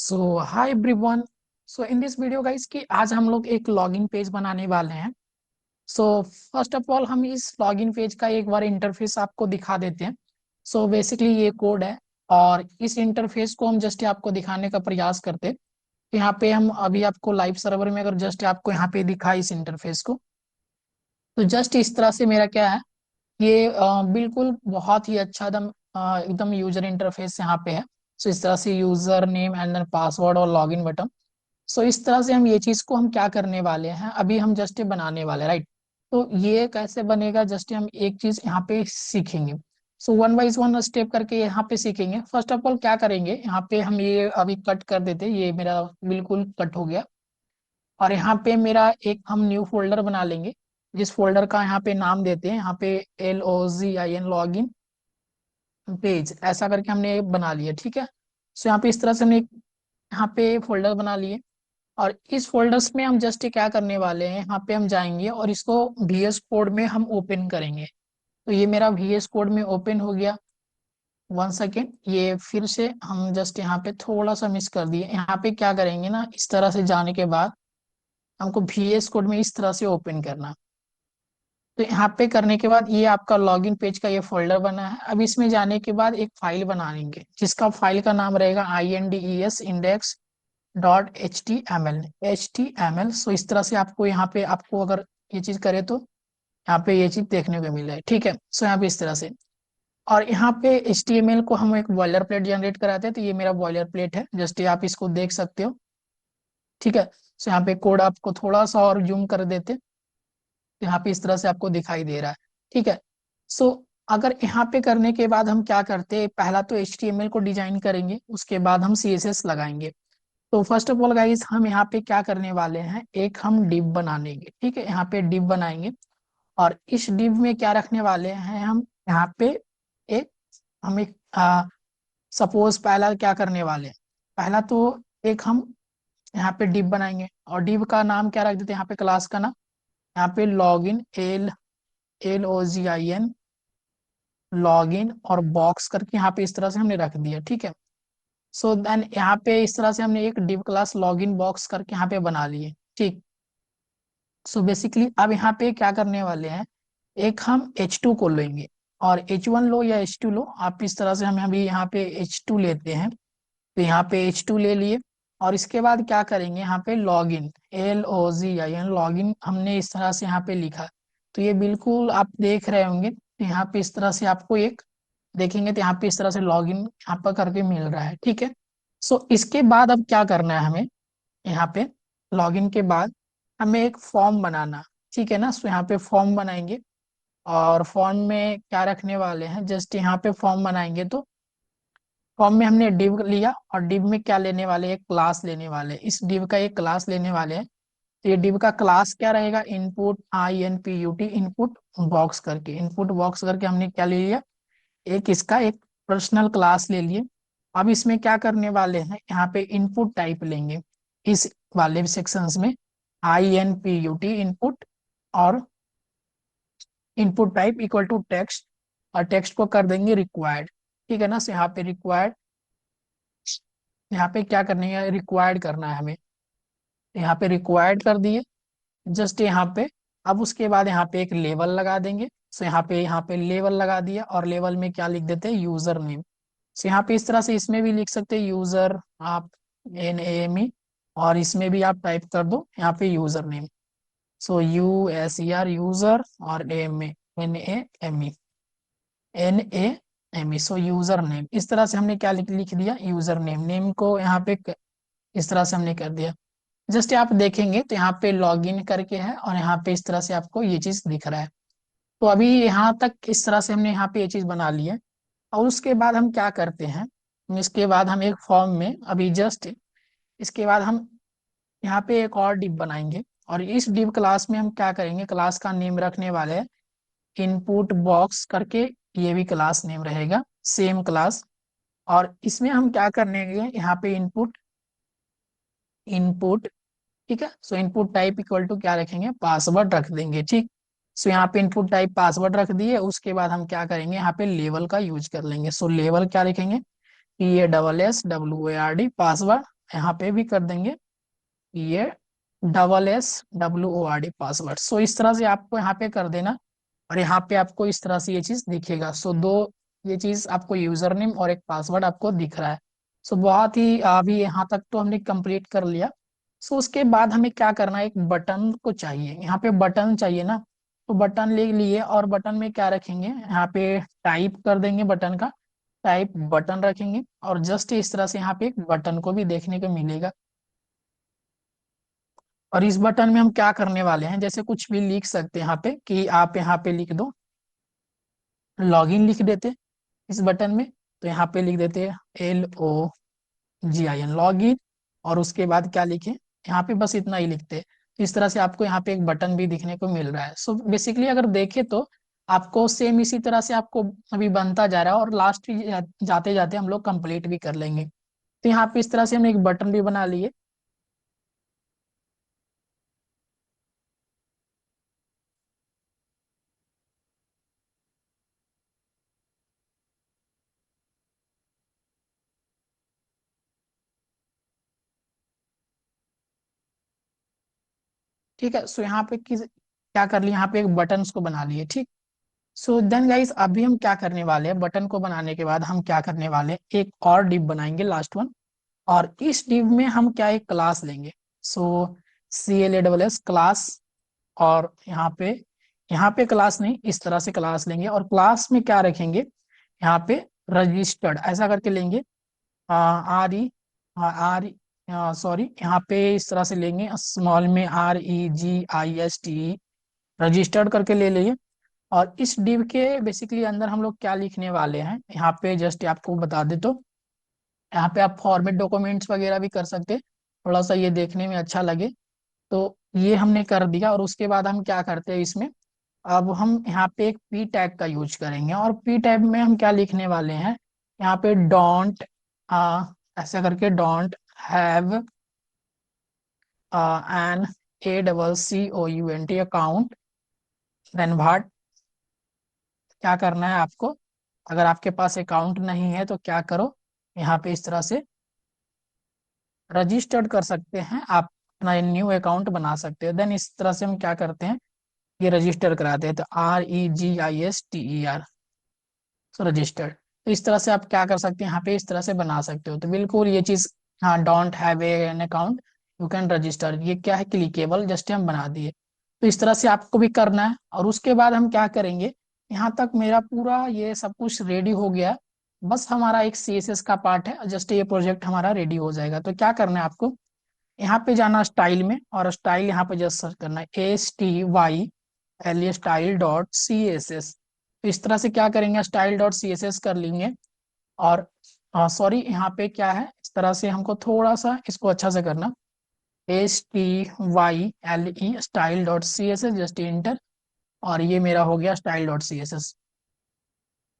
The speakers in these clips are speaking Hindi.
So hi everyone. So in this video guys कि आज हम लोग एक लॉगिन पेज बनाने वाले हैं। सो फर्स्ट ऑफ ऑल हम इस लॉगिन पेज का एक बार इंटरफेस आपको दिखा देते हैं। सो बेसिकली ये कोड है और इस इंटरफेस को हम जस्ट आपको दिखाने का प्रयास करते हैं। यहाँ पे हम अभी आपको लाइव सर्वर में अगर जस्ट आपको यहाँ पे दिखा इस इंटरफेस को, तो जस्ट इस तरह से मेरा क्या है, ये बिल्कुल बहुत ही अच्छा एकदम एकदम यूजर इंटरफेस यहाँ पे है। सो इस तरह से user name and then password और लॉगिन बटन। सो इस तरह से हम ये चीज को हम क्या करने वाले हैं, अभी हम जस्ट ये बनाने वाले हैं, राइट। तो ये कैसे बनेगा, जस्ट हम एक चीज यहाँ पे सीखेंगे। So one wise one step करके यहाँ पे सीखेंगे। फर्स्ट ऑफ ऑल क्या करेंगे, यहाँ पे हम ये अभी कट कर देते, ये मेरा बिल्कुल कट हो गया। और यहाँ पे मेरा एक हम न्यू फोल्डर बना लेंगे, जिस फोल्डर का यहाँ पे नाम देते हैं, यहाँ पे LOGIN लॉगिन पेज ऐसा करके हमने ये बना लिया, ठीक है। सो यहाँ पे इस तरह से हमने यहाँ पे फोल्डर बना लिए। और इस फोल्डर्स में हम जस्ट क्या करने वाले हैं, यहाँ पे हम जाएंगे और इसको VS कोड में हम ओपन करेंगे। तो ये मेरा VS कोड में ओपन हो गया। वन सेकेंड, ये फिर से हम जस्ट यहाँ पे थोड़ा सा मिस कर दिए। यहाँ पे क्या करेंगे ना, इस तरह से जाने के बाद हमको VS कोड में इस तरह से ओपन करना। तो यहाँ पे करने के बाद ये आपका लॉगिन पेज का ये फोल्डर बना है। अब इसमें जाने के बाद एक फाइल बनाएंगे जिसका फाइल का नाम रहेगा INDES index.html। सो इस तरह से आपको यहाँ पे आपको अगर ये चीज करे तो यहाँ पे ये चीज देखने को मिल है, ठीक है। सो यहाँ पे इस तरह से, और यहाँ पे HTML को हम एक बॉयलर प्लेट जनरेट कराते हैं। तो ये मेरा बॉयलर प्लेट है, जस्ट ये आप इसको देख सकते हो, ठीक है। सो यहाँ पे कोड आपको थोड़ा सा और जूम कर देते, तो यहाँ पे इस तरह से आपको दिखाई दे रहा है, ठीक है। सो अगर यहाँ पे करने के बाद हम क्या करते हैं, पहला तो HTML को डिजाइन करेंगे, उसके बाद हम CSS लगाएंगे। तो फर्स्ट ऑफ ऑल गाइस हम यहाँ पे क्या करने वाले हैं, एक हम डिव बनाएंगे, ठीक है। यहाँ पे डिव बनाएंगे और इस डिव में क्या रखने वाले हैं हम, यहाँ पे एक हम एक सपोज पहला क्या करने वाले हैं, पहला तो एक हम यहाँ पे डिव बनाएंगे और डिव का नाम क्या रख देते हैं, यहाँ पे क्लास का नाम, यहाँ पे लॉगिन LOGIN लॉगिन और बॉक्स करके यहाँ पे इस तरह से हमने रख दिया, ठीक है। सो देन यहाँ पे इस तरह से हमने एक डिव क्लास लॉगिन बॉक्स करके यहाँ पे बना लिए, ठीक। सो बेसिकली अब यहाँ पे क्या करने वाले हैं, एक हम H2 को लेंगे, और H1 लो या H2 लो आप, इस तरह से हम अभी यहाँ पे H2 लेते हैं। तो यहाँ पे H2 ले लिए और इसके बाद क्या करेंगे, यहाँ पे लॉगिन LOGIN लॉगिन हमने इस तरह से यहाँ पे लिखा। तो ये बिल्कुल आप देख रहे होंगे, तो यहाँ पे इस तरह से आपको एक देखेंगे, तो यहाँ पे इस तरह से लॉगिन यहाँ पर करके मिल रहा है, ठीक है। सो इसके बाद अब क्या करना है हमें, यहाँ पे लॉगिन के बाद हमें एक फॉर्म बनाना, ठीक है ना। सो यहाँ पे फॉर्म बनाएंगे और फॉर्म में क्या रखने वाले हैं, जस्ट यहाँ पे फॉर्म बनाएंगे। तो फॉर्म में हमने डिव लिया और डिव में क्या लेने वाले, एक क्लास लेने वाले, इस डिव का एक क्लास लेने वाले हैं। तो ये डिव का क्लास क्या रहेगा, इनपुट INPUT इनपुट बॉक्स करके, इनपुट बॉक्स करके हमने क्या ले लिया, एक इसका एक पर्सनल क्लास ले लिए। अब इसमें क्या करने वाले हैं, यहाँ पे इनपुट टाइप लेंगे इस वाले सेक्शंस में, INPUT इनपुट, और input type equal to text, और टेक्स्ट को कर देंगे रिक्वायर्ड, ठीक है ना। सो यहाँ पे रिक्वायर्ड, यहाँ पे क्या करने है, रिक्वायर्ड करना है हमें, यहाँ पे रिक्वायर्ड कर दिए जस्ट यहाँ पे। अब उसके बाद यहाँ पे एक लेवल लगा देंगे। सो यहाँ पे लेवल लगा दिया और लेवल में क्या लिख देते हैं, यूजर नेम। सो यहाँ पे इस तरह से इसमें भी लिख सकते हैं यूजर, आप NAME, और इसमें भी आप टाइप कर दो यहाँ पे यूजर नेम। सो USER यूजर, और NAME सो यूजर नेम। इस तरह से हमने क्या लिख दिया, यूजर नेम, नेम को यहाँ पे इस तरह से हमने कर दिया। जस्ट आप देखेंगे तो यहाँ पे लॉगिन करके है और यहाँ पे इस तरह से आपको ये चीज दिख रहा है। तो अभी यहाँ तक इस तरह से हमने यहाँ पे ये चीज बना ली है। और उसके बाद हम क्या करते हैं, इसके बाद हम एक फॉर्म में अभी जस्ट इसके बाद हम यहाँ पे एक और डिव बनाएंगे, और इस डिव क्लास में हम क्या करेंगे, क्लास का नेम रखने वाले हैं इनपुट बॉक्स करके, ये भी क्लास नेम रहेगा सेम क्लास। और इसमें हम क्या करने यहाँ पे इनपुट इनपुट ठीक है। So input type equal to क्या रखेंगे, पासवर्ड रख देंगे, ठीक। सो यहाँ पे इनपुट टाइप पासवर्ड रख दिए। उसके बाद हम क्या करेंगे, यहाँ पे लेवल का यूज कर लेंगे। सो लेवल क्या लिखेंगे, PASSWORD पासवर्ड, यहाँ पे भी कर देंगे ये SSWORD पासवर्ड। सो इस तरह से आपको यहाँ पे कर देना, और यहाँ पे आपको इस तरह से ये चीज दिखेगा। सो दो ये चीज आपको यूजर नेम और एक पासवर्ड आपको दिख रहा है। सो बहुत ही अभी यहाँ तक तो हमने कंप्लीट कर लिया। सो उसके बाद हमें क्या करना है, एक बटन को चाहिए, यहाँ पे बटन चाहिए ना। तो बटन ले लिए, और बटन में क्या रखेंगे, यहाँ पे टाइप कर देंगे बटन का, टाइप बटन रखेंगे, और जस्ट इस तरह से यहाँ पे एक बटन को भी देखने को मिलेगा। और इस बटन में हम क्या करने वाले हैं, जैसे कुछ भी लिख सकते हैं यहाँ पे, कि आप यहाँ पे लिख दो लॉगिन, लिख देते इस बटन में। तो यहाँ पे लिख देते LOGIN लॉगिन, और उसके बाद क्या लिखें, यहाँ पे बस इतना ही लिखते हैं। तो इस तरह से आपको यहाँ पे एक बटन भी दिखने को मिल रहा है। सो बेसिकली अगर देखें तो आपको सेम इसी तरह से आपको अभी बनता जा रहा है, और लास्ट जाते जाते हम लोग कंप्लीट भी कर लेंगे। तो यहाँ पे इस तरह से हमने एक बटन भी बना लिए। ठीक है, सो यहाँ पे क्या कर लिया, यहाँ पे एक बटन को बना लिए, ठीक। सो देन गाइस, अभी हम क्या करने वाले हैं, बटन को बनाने के बाद हम क्या करने वाले हैं, एक और डिव बनाएंगे, लास्ट वन। और इस डिव में हम क्या एक क्लास लेंगे। सो CLASS क्लास, और यहाँ पे क्लास नहीं, इस तरह से क्लास लेंगे, और क्लास में क्या रखेंगे, यहाँ पे रजिस्टर्ड ऐसा करके लेंगे। आर ई सॉरी, यहाँ पे इस तरह से लेंगे, स्मॉल में REGIST, रजिस्टर्ड करके ले लिए। और इस डिव के बेसिकली अंदर हम लोग क्या लिखने वाले हैं, यहाँ पे जस्ट आपको बता दे तो यहाँ पे आप फॉर्मेट डॉक्यूमेंट्स वगैरह भी कर सकते हैं, थोड़ा सा ये देखने में अच्छा लगे। तो ये हमने कर दिया, और उसके बाद हम क्या करते हैं इसमें, अब हम यहाँ पे एक P टैग का यूज करेंगे, और P टैग में हम क्या लिखने वाले हैं, यहाँ पे डोंट ऐसा करके don't have an ACCOUNT account, then what, क्या करना है आपको, अगर आपके पास अकाउंट नहीं है तो क्या करो, यहाँ पे इस तरह से रजिस्टर्ड कर सकते हैं आप, अपना न्यू अकाउंट बना सकते हो। देन इस तरह से हम क्या करते हैं, ये रजिस्टर कराते हैं, तो REGISTER, सो रजिस्टर्ड। तो इस तरह से आप क्या कर सकते हैं, यहाँ पे इस तरह से बना सकते हो। तो बिल्कुल ये चीज, हाँ, don't have an account you can register, ये क्या है, क्लिकेबल, जस्ट हम बना दिए। तो इस तरह से आपको भी करना है, और उसके बाद हम क्या करेंगे, यहाँ तक मेरा पूरा ये सब कुछ रेडी हो गया। बस हमारा एक CSS का पार्ट है, जस्ट ये प्रोजेक्ट हमारा रेडी हो जाएगा। तो क्या करना है आपको, यहाँ पे जाना स्टाइल में, और स्टाइल यहाँ पे जस्ट सर्च करना है STYL style.css। तो इस तरह से क्या करेंगे, style.css कर लेंगे। और सॉरी, यहाँ पे क्या है, इस तरह से हमको थोड़ा सा इसको अच्छा से करना, STYLE style.css, जस्ट इंटर, और ये मेरा हो गया style.css।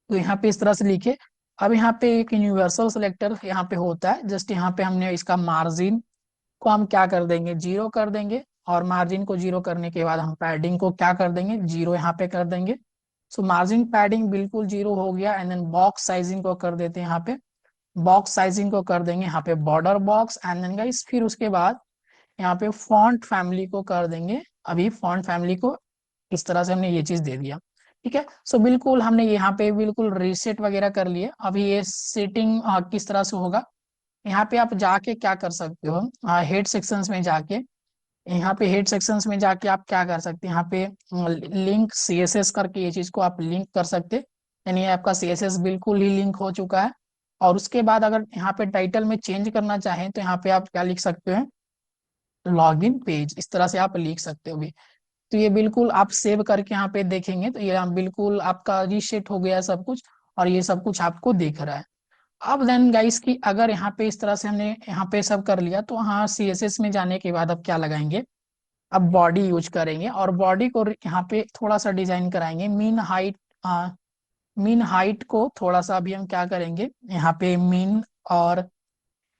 तो यहाँ पे इस तरह से लिखे। अब यहाँ पे एक यूनिवर्सल सिलेक्टर यहाँ पे होता है, जस्ट यहाँ पे हमने इसका मार्जिन को हम क्या कर देंगे, 0 कर देंगे, और मार्जिन को 0 करने के बाद हम पैडिंग को क्या कर देंगे, 0 यहाँ पे कर देंगे। सो मार्जिन पैडिंग बिल्कुल 0 हो गया, एंड देन बॉक्स साइजिंग को कर देते हैं, यहाँ पे बॉक्स साइजिंग को कर देंगे यहाँ पे border box, and then guys फिर उसके बाद यहाँ पे फॉन्ट फैमिली को कर देंगे। अभी फॉन्ट फैमिली को इस तरह से हमने ये चीज दे दिया, ठीक है। सो बिल्कुल हमने यहाँ पे बिल्कुल रीसेट वगैरह कर लिए। अभी ये सेटिंग किस तरह से होगा, यहाँ पे आप जाके क्या कर सकते हो, हेड सेक्शंस में जाके, यहाँ पे हेड सेक्शंस में जाके आप क्या कर सकते हैं, यहाँ पे लिंक CSS करके ये चीज को आप लिंक कर सकते हैं। यानी आपका CSS बिल्कुल ही लिंक हो चुका है। और उसके बाद अगर यहाँ पे टाइटल में चेंज करना चाहें, तो यहाँ पे आप क्या लिख सकते हैं, लॉगिन पेज, इस तरह से आप लिख सकते हो भी। तो ये बिल्कुल आप सेव करके यहाँ पे देखेंगे, तो ये बिल्कुल आपका रीसेट हो गया सब कुछ, और ये सब कुछ आपको दिख रहा है। अब देन गाइस की अगर यहाँ पे इस तरह से हमने यहाँ पे सब कर लिया, तो हाँ, CSS में जाने के बाद अब क्या लगाएंगे, अब बॉडी यूज करेंगे, और बॉडी को यहाँ पे थोड़ा सा डिजाइन कराएंगे। मीन हाइट को थोड़ा सा अभी हम क्या करेंगे, यहाँ पे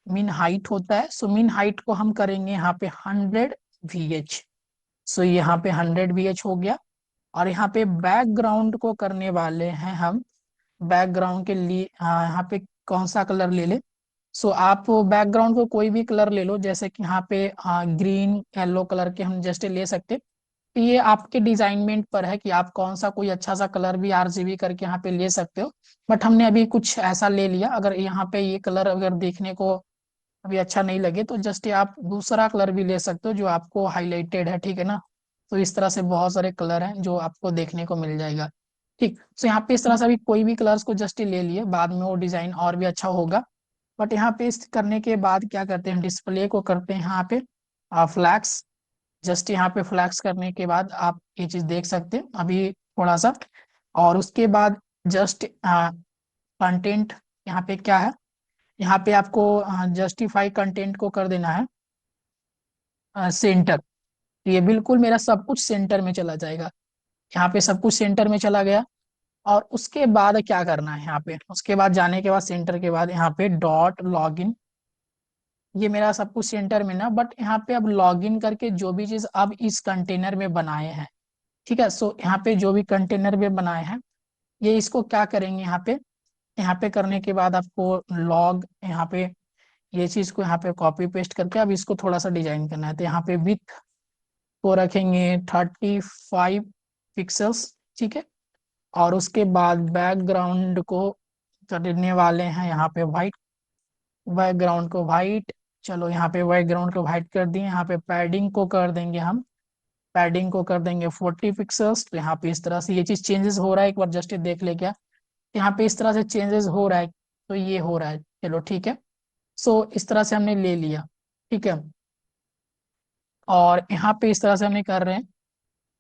मीन हाइट होता है, सो मीन हाइट को हम करेंगे यहाँ पे 100 VH। सो यहाँ पे 100 VH हो गया। और यहाँ पे बैकग्राउंड को करने वाले हैं हम, बैकग्राउंड के लिए यहाँ पे कौन सा कलर ले ले, सो आप बैकग्राउंड को कोई भी कलर ले लो, जैसे कि यहाँ पे ग्रीन येलो कलर के हम जस्ट ले सकते। तो ये आपके डिजाइनमेंट पर है कि आप कौन सा कोई अच्छा सा कलर भी आरजीबी करके यहाँ पे ले सकते हो। बट हमने अभी कुछ ऐसा ले लिया, अगर यहाँ पे ये कलर अगर देखने को अभी अच्छा नहीं लगे तो जस्ट ये आप दूसरा कलर भी ले सकते हो जो आपको हाईलाइटेड है, ठीक है ना। तो इस तरह से बहुत सारे कलर हैं जो आपको देखने को मिल जाएगा। ठीक, तो यहाँ पे इस तरह से अभी कोई भी कलर्स को जस्ट ले लिए, बाद में वो डिजाइन और भी अच्छा होगा। बट यहाँ पे इस करने के बाद क्या करते हैं, डिस्प्ले को करते हैं यहाँ पे फ्लैक्स। जस्ट यहाँ पे फ्लैक्स करने के बाद आप ये चीज देख सकते हैं अभी थोड़ा सा। और उसके बाद जस्ट कंटेंट यहाँ पे क्या है, यहाँ पे आपको जस्टिफाई कंटेंट को कर देना है सेंटर। ये बिल्कुल मेरा सब कुछ सेंटर में चला जाएगा। यहाँ पे सब कुछ सेंटर में चला गया। और उसके बाद क्या करना है, यहाँ पे उसके बाद जाने के बाद सेंटर के बाद यहाँ पे डॉट लॉगिन। ये मेरा सब कुछ सेंटर में ना, बट यहाँ पे अब लॉगिन करके जो भी चीज अब इस कंटेनर में बनाए हैं, ठीक है। सो यहाँ पे जो भी कंटेनर में बनाए हैं, ये इसको क्या करेंगे यहाँ पे करने के बाद आपको लॉग यहाँ पे ये चीज को यहाँ पे कॉपी पेस्ट करके अब इसको थोड़ा सा डिजाइन करना है। तो यहाँ पे विथ को रखेंगे 35 पिक्सल्स, ठीक है। और उसके बाद बैकग्राउंड को करने वाले हैं यहाँ पे वाइट, बैकग्राउंड को वाइट। चलो यहाँ पे बैकग्राउंड को वाइट कर दिए। यहाँ पे पैडिंग को कर देंगे हम, पैडिंग को कर देंगे 40 पिक्सल्स। तो यहाँ पे इस तरह से ये चीज चेंजेस हो रहा है, एक बार जस्ट देख ले क्या। यहाँ पे इस तरह से चेंजेस हो रहा है, तो ये हो रहा है, चलो ठीक है। सो इस तरह से हमने ले लिया, ठीक है। और यहाँ पे इस तरह से हमने कर रहे हैं।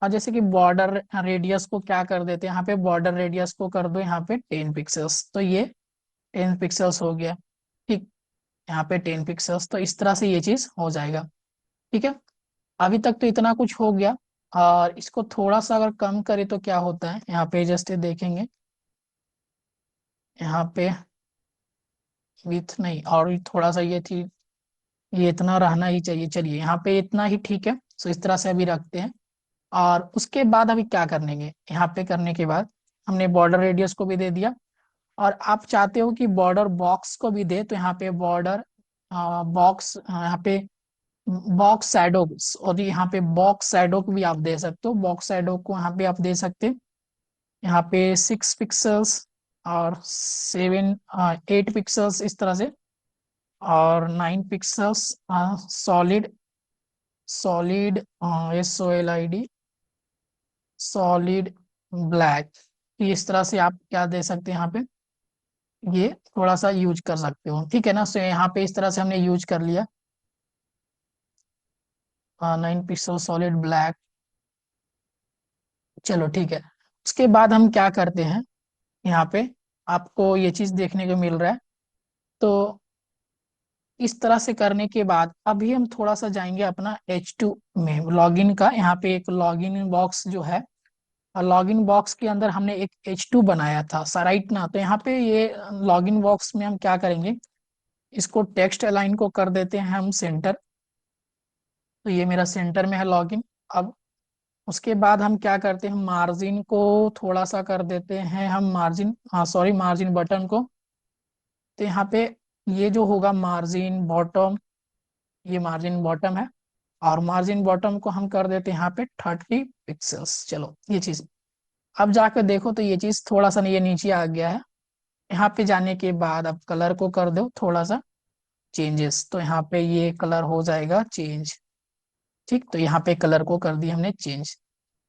और जैसे कि बॉर्डर रेडियस को क्या कर देते हैं, यहाँ पे बॉर्डर रेडियस को कर दो यहाँ पे 10 पिक्सल्स, तो ये 10 पिक्सल्स हो गया, ठीक। यहाँ पे 10 पिक्सल्स, तो इस तरह से ये चीज हो जाएगा, ठीक है। अभी तक तो इतना कुछ हो गया। और इसको थोड़ा सा अगर कम करे तो क्या होता है, यहाँ पे जस्ट देखेंगे। यहाँ पे विथ नहीं, और थोड़ा सा ये थी, ये इतना रहना ही चाहिए। चलिए यहाँ पे इतना ही ठीक है। सो इस तरह से अभी रखते हैं। और उसके बाद अभी क्या करेंगे, यहाँ पे करने के बाद हमने बॉर्डर रेडियस को भी दे दिया। और आप चाहते हो कि बॉर्डर बॉक्स को भी दे, तो यहाँ पे बॉर्डर बॉक्स, यहाँ पे बॉक्स शैडो, और यहाँ पे बॉक्स शैडो को भी आप दे सकते हो। बॉक्स शैडो को यहाँ पे आप दे सकते हैं, यहाँ पे 6 पिक्सल्स और 8 पिक्सल्स इस तरह से। और 9 pixels solid, solid SOLID solid black. इस तरह से आप क्या दे सकते हैं यहाँ पे, ये थोड़ा सा यूज कर सकते हो, ठीक है ना। सो यहाँ पे इस तरह से हमने यूज कर लिया 9 पिक्सल सॉलिड ब्लैक। चलो ठीक है। उसके बाद हम क्या करते हैं, यहाँ पे आपको ये चीज देखने को मिल रहा है। तो इस तरह से करने के बाद अभी हम थोड़ा सा जाएंगे अपना H2 में, लॉगिन का। यहाँ पे एक लॉगिन बॉक्स जो है, और लॉगिन बॉक्स के अंदर हमने एक H2 बनाया था राइट ना। तो यहाँ पे ये लॉगिन बॉक्स में हम क्या करेंगे, इसको टेक्स्ट अलाइन को कर देते हैं हम सेंटर। तो ये मेरा सेंटर में है लॉगिन। अब उसके बाद हम क्या करते हैं, मार्जिन को थोड़ा सा कर देते हैं हम मार्जिन, हाँ सॉरी, मार्जिन बटन को। तो यहाँ पे ये जो होगा मार्जिन बॉटम, ये मार्जिन बॉटम है। और मार्जिन बॉटम को हम कर देते हैं यहाँ पे 30 पिक्सल्स। चलो ये चीज अब जाकर देखो तो ये चीज थोड़ा सा ये नीचे आ गया है। यहाँ पे जाने के बाद अब कलर को कर दो थोड़ा सा चेंजेस, तो यहाँ पे ये कलर हो जाएगा चेंज, ठीक। तो यहाँ पे कलर को कर दिया हमने चेंज,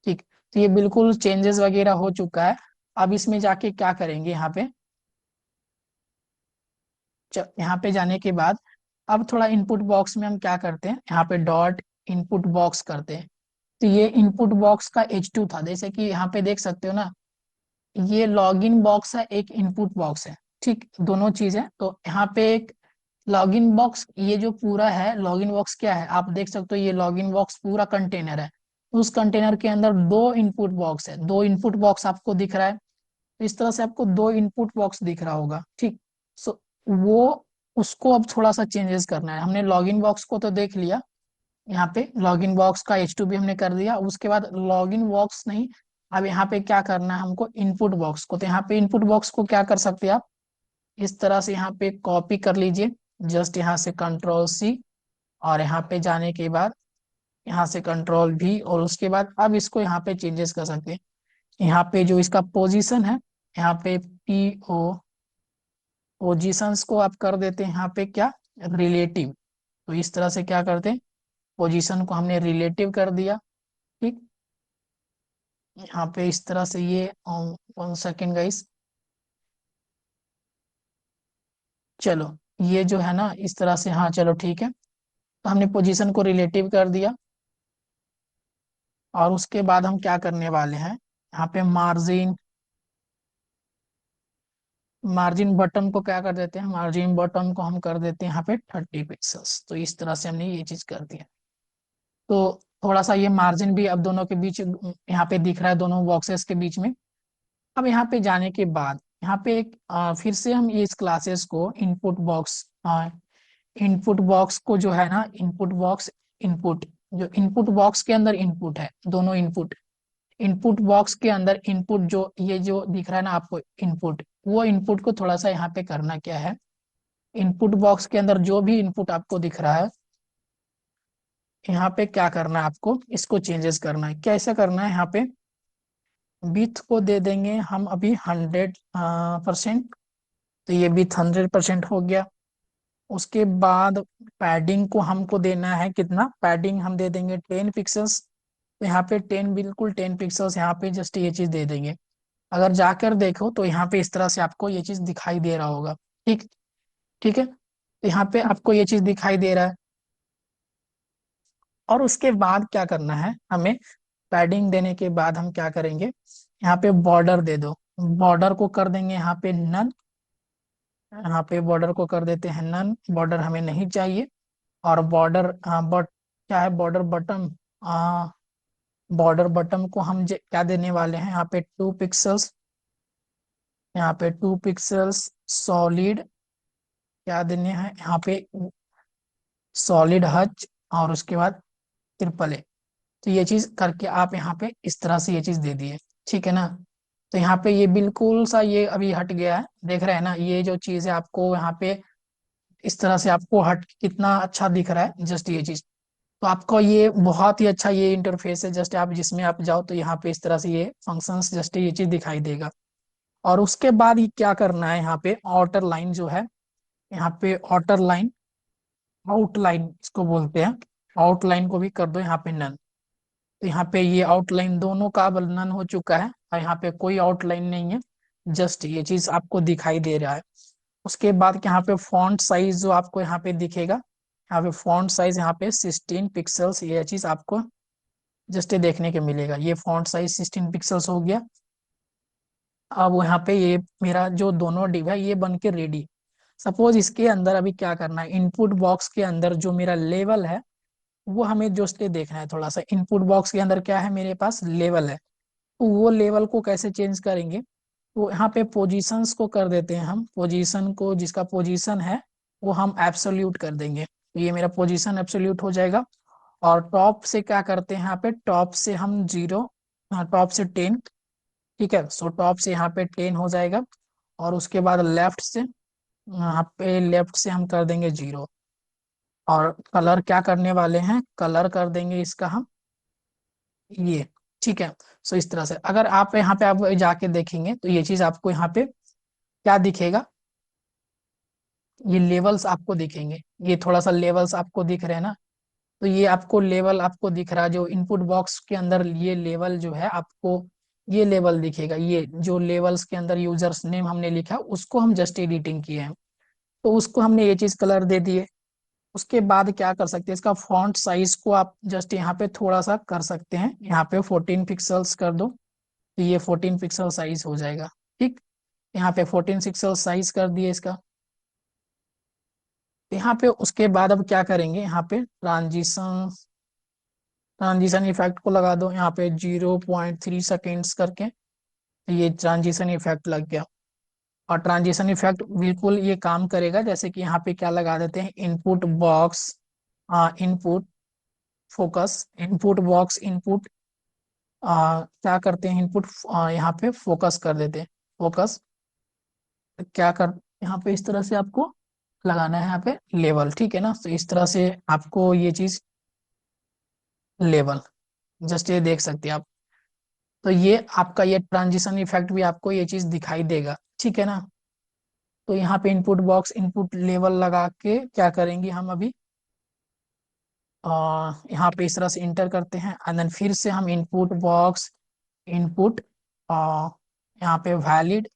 ठीक। तो ये बिल्कुल चेंजेस वगैरह हो चुका है। अब इसमें जाके क्या करेंगे, यहाँ पे यहाँ पे जाने के बाद अब थोड़ा इनपुट बॉक्स में हम क्या करते हैं, यहाँ पे डॉट इनपुट बॉक्स करते हैं। तो ये इनपुट बॉक्स का H2 था, जैसे कि यहाँ पे देख सकते हो ना, ये लॉगिन बॉक्स है, एक इनपुट बॉक्स है, ठीक, दोनों चीज है। तो यहाँ पे एक लॉगिन बॉक्स, ये जो पूरा है लॉगिन बॉक्स क्या है, आप देख सकते हो ये लॉगिन बॉक्स पूरा कंटेनर है। उस कंटेनर के अंदर दो इनपुट बॉक्स है, दो इनपुट बॉक्स आपको दिख रहा है। तो इस तरह से आपको दो इनपुट बॉक्स दिख रहा होगा, ठीक। सो वो उसको अब थोड़ा सा चेंजेस करना है। हमने लॉगिन बॉक्स को तो देख लिया, यहाँ पे लॉगिन बॉक्स का H2 भी हमने कर दिया। उसके बाद लॉगिन बॉक्स नहीं, अब यहाँ पे क्या करना है हमको, इनपुट बॉक्स को। तो यहाँ पे इनपुट बॉक्स को क्या कर सकते हैं आप, इस तरह से यहाँ पे कॉपी कर लीजिए। जस्ट यहाँ से कंट्रोल C, और यहाँ पे जाने के बाद यहाँ से कंट्रोल V, और उसके बाद अब इसको यहाँ पे चेंजेस कर सकते हैं। यहाँ पे जो इसका पोजीशन है, यहाँ पे पोजीशंस को आप कर देते हैं यहाँ पे क्या, रिलेटिव। तो इस तरह से क्या करते हैं, पोजीशन को हमने रिलेटिव कर दिया। ठीक, यहाँ पे इस तरह से ये 1 सेकेंड गाइस, चलो ये जो है ना इस तरह से, हाँ चलो ठीक है। तो हमने पोजीशन को रिलेटिव कर दिया, और उसके बाद हम क्या करने वाले हैं, यहाँ पे मार्जिन बटन को क्या कर देते हैं, मार्जिन बटन को हम कर देते हैं यहाँ पे 30 पिक्सल्स। तो इस तरह से हमने ये चीज कर दिया। तो थोड़ा सा ये मार्जिन भी अब दोनों के बीच यहाँ पे दिख रहा है, दोनों बॉक्सेस के बीच में। अब यहाँ पे जाने के बाद यहाँ पे एक फिर से हम ये इस क्लासेस को इनपुट बॉक्स को जो है ना, इनपुट जो इनपुट बॉक्स के अंदर इनपुट है, दोनों इनपुट बॉक्स के अंदर इनपुट, जो ये जो दिख रहा है ना आपको इनपुट, वो इनपुट को थोड़ा सा यहाँ पे करना क्या है, इनपुट बॉक्स के अंदर जो भी इनपुट आपको दिख रहा है, यहाँ पे क्या करना है आपको, इसको चेंजेस करना है। कैसे करना है, यहाँ पे विड्थ को दे देंगे हम अभी 100%। तो ये विड्थ 100% हो गया। उसके बाद पैडिंग को हमको देना है कितना, पैडिंग हम दे देंगे 10 पिक्सल्स। तो यहाँ पे 10, बिल्कुल 10 पिक्सल्स यहाँ पे जस्ट ये चीज दे देंगे। अगर जाकर देखो तो यहाँ पे इस तरह से आपको ये चीज दिखाई दे रहा होगा। ठीक, ठीक है, तो यहाँ पे आपको ये चीज दिखाई दे रहा है। और उसके बाद क्या करना है हमें, पैडिंग देने के बाद हम क्या करेंगे, यहाँ पे बॉर्डर दे दो, बॉर्डर को कर देंगे यहाँ पे नन, यहाँ पे बॉर्डर को कर देते हैं नन, बॉर्डर हमें नहीं चाहिए। और बॉर्डर बट क्या है, बॉर्डर बटन को हम क्या देने वाले हैं, यहाँ पे 2 पिक्सल्स, यहाँ पे 2 पिक्सल्स सॉलिड, क्या देने हैं यहाँ पे, सॉलिड हच, और उसके बाद ट्रिपल A। तो ये चीज करके आप यहाँ पे इस तरह से ये चीज दे दिए। ठीक है ना, तो यहाँ पे ये बिल्कुल सा ये अभी हट गया है, देख रहे हैं ना, ये जो चीज है आपको यहाँ पे इस तरह से आपको हट कितना अच्छा दिख रहा है, जस्ट ये चीज। तो आपको ये बहुत ही अच्छा ये इंटरफेस है, जस्ट आप जिसमें आप जाओ तो यहाँ पे इस तरह से ये फंक्शंस जस्ट ये चीज दिखाई देगा। और उसके बाद ये क्या करना है, यहाँ पे आउटर लाइन जो है, यहाँ पे आउटर लाइन, आउटलाइन इसको बोलते हैं, आउटलाइन को भी कर दो यहाँ पे नन। तो यहाँ पे ये आउटलाइन दोनों का अब नन हो चुका है, और यहाँ पे कोई आउटलाइन नहीं है, जस्ट ये चीज आपको दिखाई दे रहा है। उसके बाद यहाँ पे फॉन्ट साइज जो आपको यहाँ पे दिखेगा, यहाँ पे फॉन्ट साइज यहाँ पे 16 पिक्सल्स, ये चीज आपको जस्ट ये देखने के मिलेगा, ये फॉन्ट साइज 16 पिक्सल्स हो गया। अब यहाँ पे ये मेरा जो दोनों डिव है ये बन के रेडी। सपोज इसके अंदर अभी क्या करना है, इनपुट बॉक्स के अंदर जो मेरा लेवल है वो हमें जस्ट ये देखना है थोड़ा सा। इनपुट बॉक्स के अंदर क्या है, मेरे पास लेवल है, तो वो लेवल को कैसे चेंज करेंगे, तो यहाँ पे पोजीशंस को कर देते हैं हम, पोजीशन को जिसका पोजीशन है वो हम एब्सोल्यूट कर देंगे, तो ये मेरा पोजीशन एब्सोल्यूट हो जाएगा। और टॉप से क्या करते हैं, यहाँ पे टॉप से हम 0, टॉप से 10। ठीक है, सो टॉप से यहाँ पे 10 हो जाएगा। और उसके बाद लेफ्ट से, यहाँ पे लेफ्ट से हम कर देंगे 0। और कलर क्या करने वाले हैं, कलर कर देंगे इसका हम ये। ठीक है, सो इस तरह से अगर आप यहाँ पे आप जाके देखेंगे तो ये चीज आपको यहाँ पे क्या दिखेगा, ये लेवल्स आपको दिखेंगे, ये थोड़ा सा लेवल्स आपको दिख रहे हैं ना। तो ये आपको लेवल आपको दिख रहा है, जो इनपुट बॉक्स के अंदर ये लेवल जो है आपको, ये लेवल दिखेगा, ये जो लेवल्स के अंदर यूजर्स नेम हमने लिखा उसको हम जस्ट एडिटिंग किए हैं, तो उसको हमने ये चीज कलर दे दिए। उसके बाद क्या कर सकते हैं, इसका फॉन्ट साइज को आप जस्ट यहाँ पे थोड़ा सा कर सकते हैं, यहाँ पे 14 पिक्सल्स कर दो, तो ये 14 पिक्सल साइज हो जाएगा। ठीक, यहाँ पे 14 पिक्सल साइज कर दिए इसका। यहाँ पे उसके बाद अब क्या करेंगे, यहाँ पे ट्रांजिशन इफेक्ट को लगा दो, यहाँ पे 0.3 सेकेंड्स करके, तो ये ट्रांजिशन इफेक्ट लग गया। और ट्रांजिशन इफेक्ट बिल्कुल ये काम करेगा, जैसे कि यहाँ पे क्या लगा देते हैं, input box input focus, input box input क्या करते हैं, इनपुट यहाँ पे फोकस कर देते हैं, फोकस क्या कर, यहाँ पे इस तरह से आपको लगाना है यहाँ पे लेवल, ठीक है ना। तो इस तरह से आपको ये चीज लेवल, जस्ट ये देख सकते हैं आप। तो ये आपका ये ट्रांजिशन इफेक्ट भी आपको ये चीज दिखाई देगा, ठीक है ना। तो यहाँ पे इनपुट बॉक्स इनपुट लेवल लगा के क्या करेंगे हम अभी, यहाँ पे इस तरह से इंटर करते हैं एंड देन फिर से हम इनपुट बॉक्स इनपुट यहाँ पे वैलिड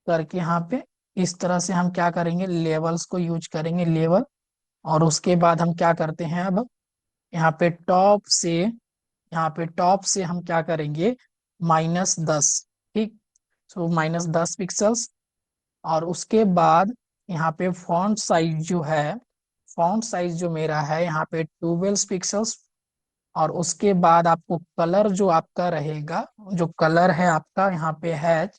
करके यहाँ पे इस तरह से हम क्या करेंगे, लेवल्स को यूज करेंगे, लेवल। और उसके बाद हम क्या करते हैं अब, यहाँ पे टॉप से हम क्या करेंगे, -10, ठीक। सो -10 पिक्सल्स। और उसके बाद यहाँ पे फॉन्ट साइज जो मेरा है यहाँ पे 12 पिक्सल्स। और उसके बाद आपको कलर जो आपका रहेगा, जो कलर है आपका यहाँ पे है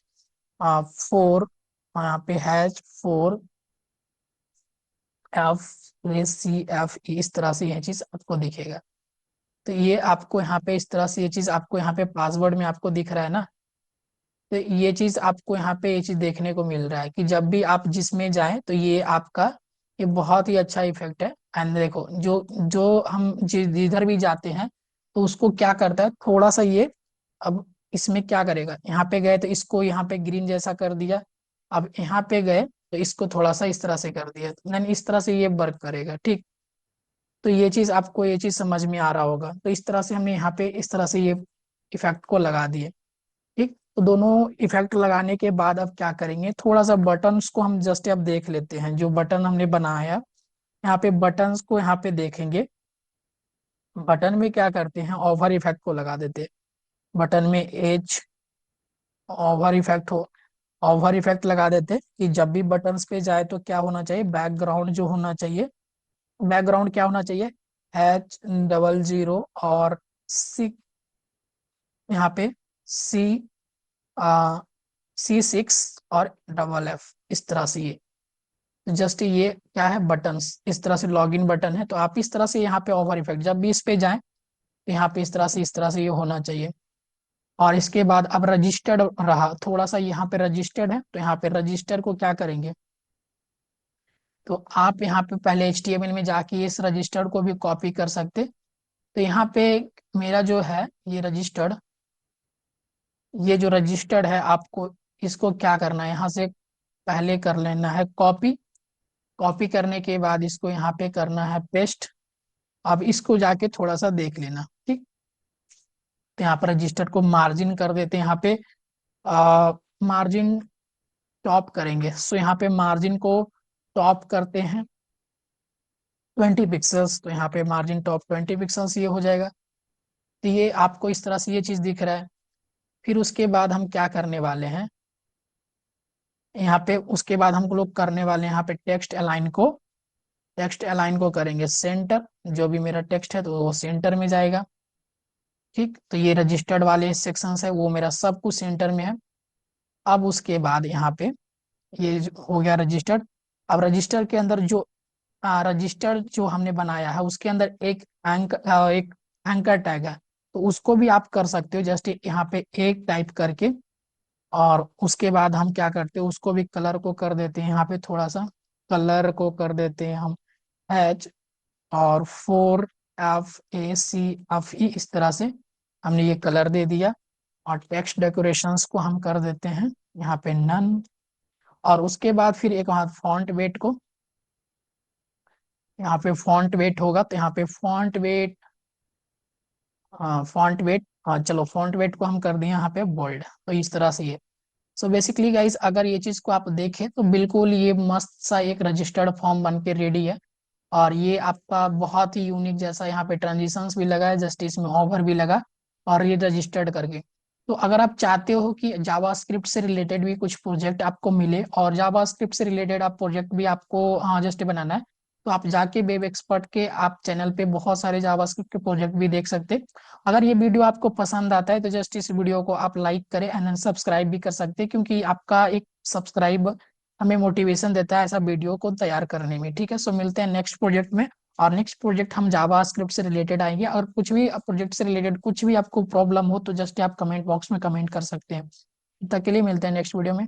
4, यहाँ पे है 4FACFE, इस तरह से यह चीज आपको दिखेगा। तो ये आपको यहाँ पे इस तरह से ये चीज आपको यहाँ पे पासवर्ड में आपको दिख रहा है ना। तो ये चीज आपको यहाँ पे ये चीज देखने को मिल रहा है कि जब भी आप जिसमें जाएं तो ये आपका ये बहुत ही अच्छा इफेक्ट है। एंड देखो जो जो हम जिधर भी जाते हैं तो उसको क्या करता है, थोड़ा सा ये, अब इसमें क्या करेगा, यहाँ पे गए तो इसको यहाँ पे ग्रीन जैसा कर दिया। अब यहाँ पे गए तो इसको थोड़ा सा इस तरह से कर दिया, यानी इस तरह से ये वर्क करेगा, ठीक। तो ये चीज आपको ये चीज समझ में आ रहा होगा। तो इस तरह से हमने यहाँ पे इस तरह से ये इफेक्ट को लगा दिए, ठीक। तो दोनों इफेक्ट लगाने के बाद अब क्या करेंगे, थोड़ा सा बटन्स को हम जस्ट अब देख लेते हैं, जो बटन हमने बनाया यहाँ पे बटन्स को यहाँ पे देखेंगे। बटन में क्या करते हैं, ओवर इफेक्ट को लगा देते हैं। बटन में एज ओवर इफेक्ट हो ओवर इफेक्ट लगा देते हैं कि जब भी बटन्स पे जाए तो क्या होना चाहिए, बैकग्राउंड जो होना चाहिए, बैकग्राउंड क्या होना चाहिए, H00 और सी, यहाँ पे सी C6 और FFF, इस तरह से ये जस्ट ये क्या है, बटन्स इस तरह से लॉगिन बटन है। तो आप इस तरह से यहाँ पे ओवर इफेक्ट जब भी इस पे जाएं तो यहाँ पे इस तरह से ये होना चाहिए। और इसके बाद अब रजिस्टर्ड रहा, थोड़ा सा यहाँ पे रजिस्टर्ड है तो यहाँ पे रजिस्टर को क्या करेंगे, तो आप यहाँ पे पहले HTML में जाके इस रजिस्टर को भी कॉपी कर सकते। तो यहाँ पे मेरा जो है ये रजिस्टर्ड, ये जो रजिस्टर्ड है आपको इसको क्या करना है, यहाँ से पहले कर लेना है कॉपी। कॉपी करने के बाद इसको यहाँ पे करना है पेस्ट। अब इसको जाके थोड़ा सा देख लेना, ठीक। तो यहाँ पर रजिस्टर को मार्जिन कर देते हैं, यहाँ पे मार्जिन टॉप करेंगे। सो यहाँ पे मार्जिन को टॉप करते हैं 20 पिक्सल्स। तो यहाँ पे मार्जिन टॉप 20 पिक्सल्स ये हो जाएगा। तो ये आपको इस तरह से ये चीज दिख रहा है। फिर उसके बाद हम क्या करने वाले हैं, यहाँ पे उसके बाद हम लोग करने वाले हैं यहाँ पे टेक्स्ट अलाइन को करेंगे सेंटर। जो भी मेरा टेक्स्ट है तो वो सेंटर में जाएगा, ठीक। तो ये रजिस्टर्ड वाले सेक्शंस है वो मेरा सब कुछ सेंटर में है। अब उसके बाद यहाँ पे ये हो गया रजिस्टर्ड। अब रजिस्टर के अंदर जो रजिस्टर जो हमने बनाया है उसके अंदर एक एंकर टैग है। तो उसको भी आप कर सकते हो, जस्ट यहाँ पे एक टाइप करके। और उसके बाद हम क्या करते हैं, उसको भी कलर को कर देते हैं, यहाँ पे थोड़ा सा कलर को कर देते हैं हम H और 4FACFE, इस तरह से हमने ये कलर दे दिया। और टेक्स्ट डेकोरेशंस को हम कर देते हैं यहाँ पे नन। और उसके बाद फिर एक वहाँ फॉन्ट वेट को, यहाँ पे फॉन्ट वेट होगा तो यहाँ पे फॉन्ट वेट हाँ चलो फॉन्ट वेट को हम कर दिए यहाँ पे बोल्ड। तो इस तरह से ये, सो बेसिकली गाइस अगर ये चीज को आप देखें तो बिल्कुल ये मस्त सा एक रजिस्टर्ड फॉर्म बन के रेडी है। और ये आपका बहुत ही यूनिक जैसा यहाँ पे ट्रांजिशंस भी लगा है, जस्ट इसमें ओवर भी लगा और ये रजिस्टर्ड करके। तो अगर आप चाहते हो कि जावास्क्रिप्ट से रिलेटेड भी कुछ प्रोजेक्ट आपको मिले और जावास्क्रिप्ट से रिलेटेड आप प्रोजेक्ट भी आपको हाँ जस्ट बनाना है, तो आप जाके वेब एक्सपर्ट के आप चैनल पे बहुत सारे जावास्क्रिप्ट के प्रोजेक्ट भी देख सकते हैं। अगर ये वीडियो आपको पसंद आता है तो जस्ट इस वीडियो को आप लाइक करें एंड सब्सक्राइब भी कर सकते हैं, क्योंकि आपका एक सब्सक्राइब हमें मोटिवेशन देता है ऐसा वीडियो को तैयार करने में, ठीक है। सो मिलते हैं नेक्स्ट प्रोजेक्ट में। और नेक्स्ट प्रोजेक्ट हम जावा स्क्रिप्ट से रिलेटेड आएंगे। और कुछ भी प्रोजेक्ट से रिलेटेड कुछ भी आपको प्रॉब्लम हो तो जस्ट आप कमेंट बॉक्स में कमेंट कर सकते हैं। तब तक के लिए मिलते हैं नेक्स्ट वीडियो में।